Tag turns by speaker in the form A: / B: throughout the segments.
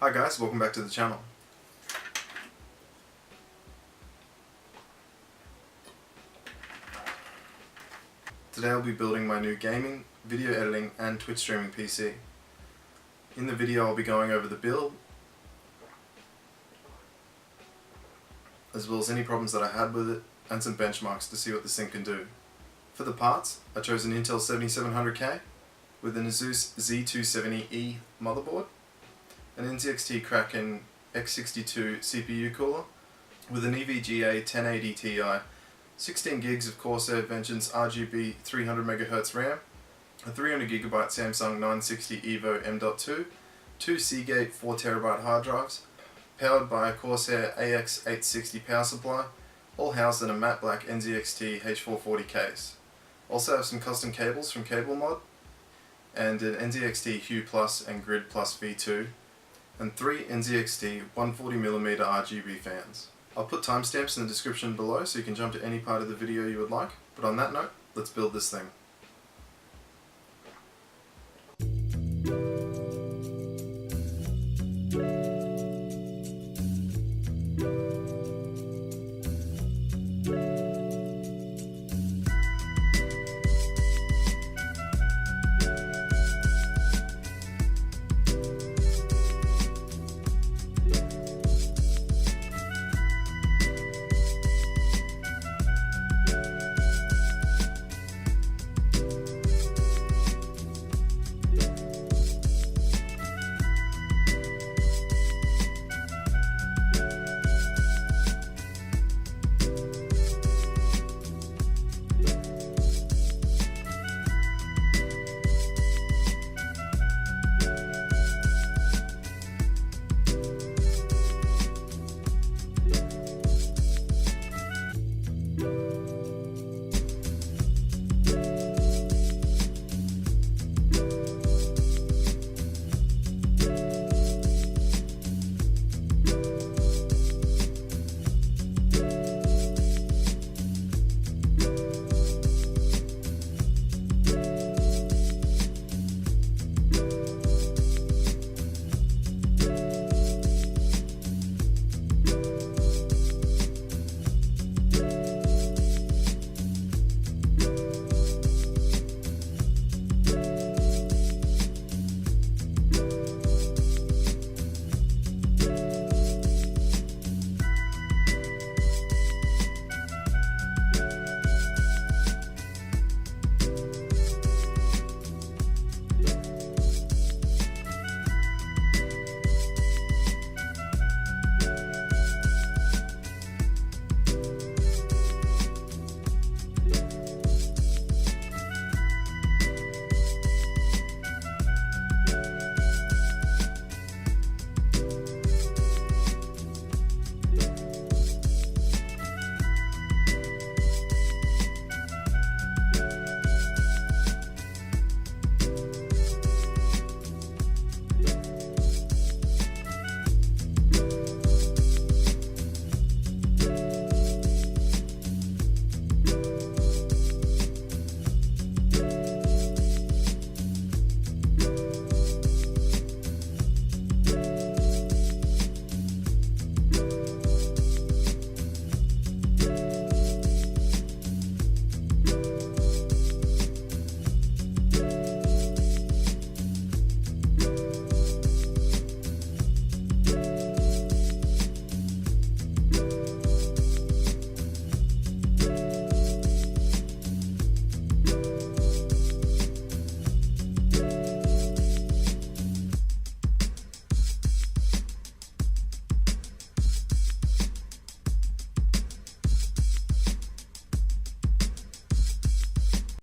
A: Hi guys, welcome back to the channel. Today I'll be building my new gaming, video editing and Twitch streaming PC. In the video I'll be going over the build, as well as any problems that I had with it and some benchmarks to see what this thing can do. For the parts, I chose an Intel 7700K with an Asus Z270E motherboard, an NZXT Kraken X62 CPU cooler with an EVGA 1080 Ti, 16 gigs of Corsair Vengeance RGB 300MHz RAM, a 300GB Samsung 960 EVO M.2, two Seagate 4TB hard drives, powered by a Corsair AX860 power supply, all housed in a matte black NZXT H440 case. Also have some custom cables from Cable Mod, and an NZXT Hue Plus and Grid Plus V2, and three NZXT 140mm RGB fans. I'll put timestamps in the description below so you can jump to any part of the video you would like, but on that note, let's build this thing.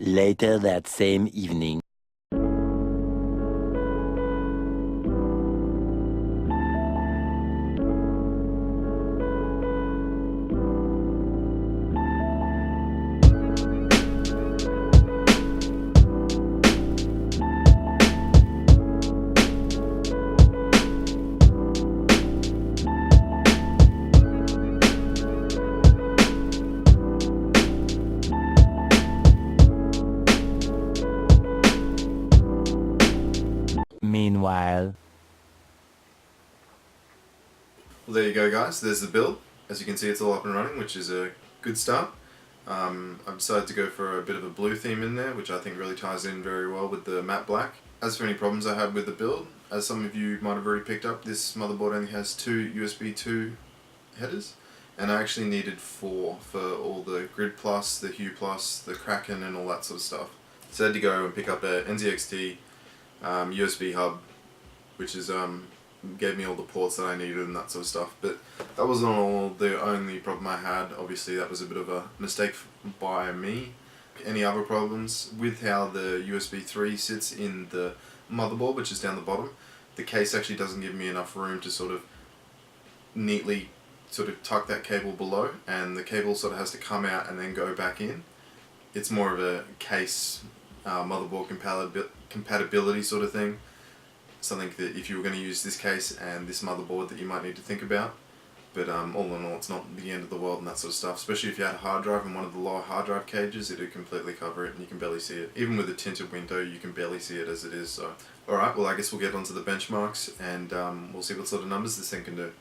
B: Later that same evening.
A: Well, there you go, guys. There's the build. As you can see, it's all up and running, which is a good start. I've decided to go for a bit of a blue theme in there, which I think really ties in very well with the matte black. As for any problems I had with the build, as some of you might have already picked up, this motherboard only has 2 USB 2 headers, and I actually needed 4 for all the Grid Plus, the Hue Plus, the Kraken and all that sort of stuff. So I had to go and pick up a NZXT USB hub, which is gave me all the ports that I needed and that sort of stuff. But that wasn't all the only problem I had. Obviously that was a bit of a mistake by me. Any other problems with how the USB 3 sits in the motherboard, which is down the bottom, the case actually doesn't give me enough room to sort of neatly sort of tuck that cable below, and the cable sort of has to come out and then go back in. It's more of a case motherboard compatibility sort of thing. Something that if you were going to use this case and this motherboard that you might need to think about. But all in all, it's not the end of the world and that sort of stuff. Especially if you had a hard drive in one of the lower hard drive cages, it would completely cover it and you can barely see it. Even with a tinted window, you can barely see it as it is. So, alright, well I guess we'll get onto the benchmarks and we'll see what sort of numbers this thing can do.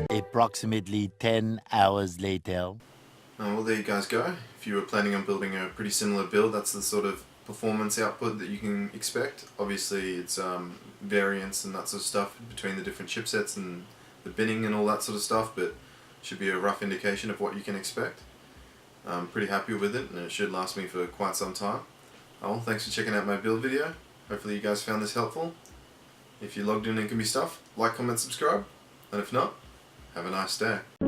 B: Approximately 10 hours later.
A: Well, there you guys go. If you were planning on building a pretty similar build, that's the sort of performance output that you can expect. Obviously it's variance and that sort of stuff between the different chipsets and the binning and all that sort of stuff, but should be a rough indication of what you can expect. I'm pretty happy with it and it should last me for quite some time. Well, thanks for checking out my build video. Hopefully you guys found this helpful. If you logged in and can be stuff, like, comment, subscribe, and if not, have a nice day.